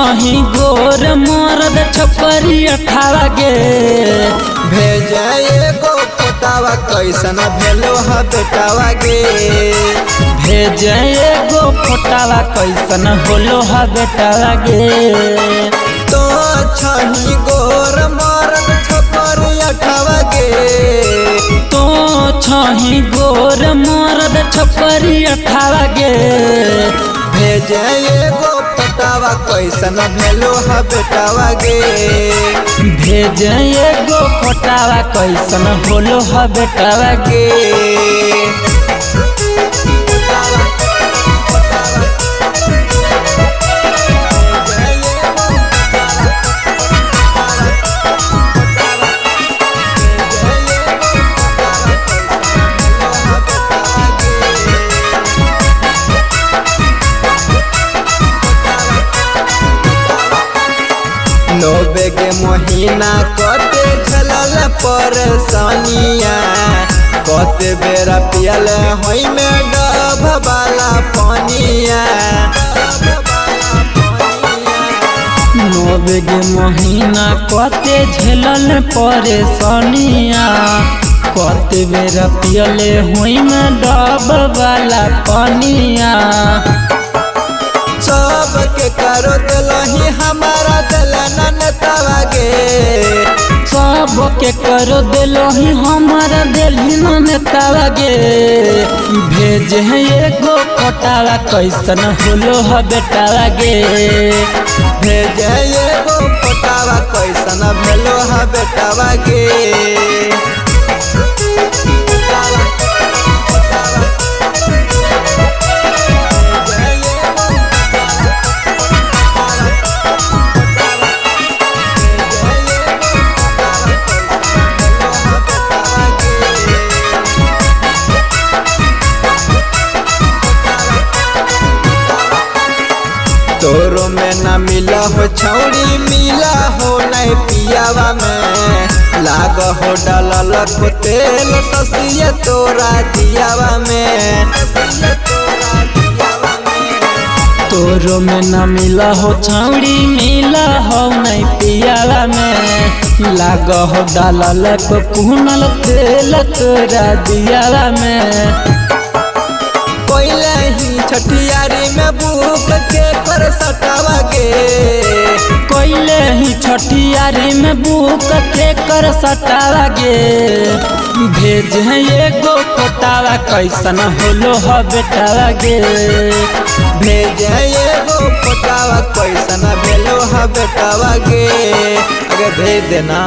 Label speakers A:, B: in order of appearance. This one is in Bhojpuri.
A: छही गोर मरद छपरी 18 गे।
B: भेजे एगो फोटावा कैसन भेलो ह बेटावा गे।
A: भेजे एगो फोटावा कैसन होलो ह बेटावा गे।
B: तो छही गोर मरद छपरी 18 गे।
A: तो छही गोर मरद छपरी 18 गे।
B: भेजे एगो फोटावा कैसन भेलो ह बेटावा गे।
A: भेजे एगो फोटावा कैसन होलो ह बेटावा गे।
B: नोबे के महीना कते झलल परेशानिया। कते बेरा पियल होई में डब वाला पानिया।
A: नोबे के महीना कते झेलल परेशानिया। कते बेरा पियले हुई में डब वाला पानिया।
B: सबके करो दिलही हमारा दिलना नेतावा गे।
A: सबके करो दिलही हमारा दिलही नेतावा गे। भेजे एगो फोटावा कैसन होलो ह बेटावा गे।
B: भेजे एगो फोटावा कैसन भेलो ह बेटावा गे। तोरो में न मिला हो छौड़ी मिला हो नहीं पियावा में। लाग हो डालल को तेल ससिए तोरा दियावा में।
A: तोरो में न मिला हो छौड़ी मिला हो नहीं पियावा में। लाग हो डालल को कुनल तेल तोरा दियावा में।
B: पहले ही छठियारी में बुक के कर सटावा गे।
A: कोइले ही छठियारी में बुक के कर सटावा गे। भेजे एगो फोटावा कैसन होलो ह बेटावा गे।
B: भेजे एगो फोटावा कैसन भेलो ह बेटावा गे। अगर भेज देना।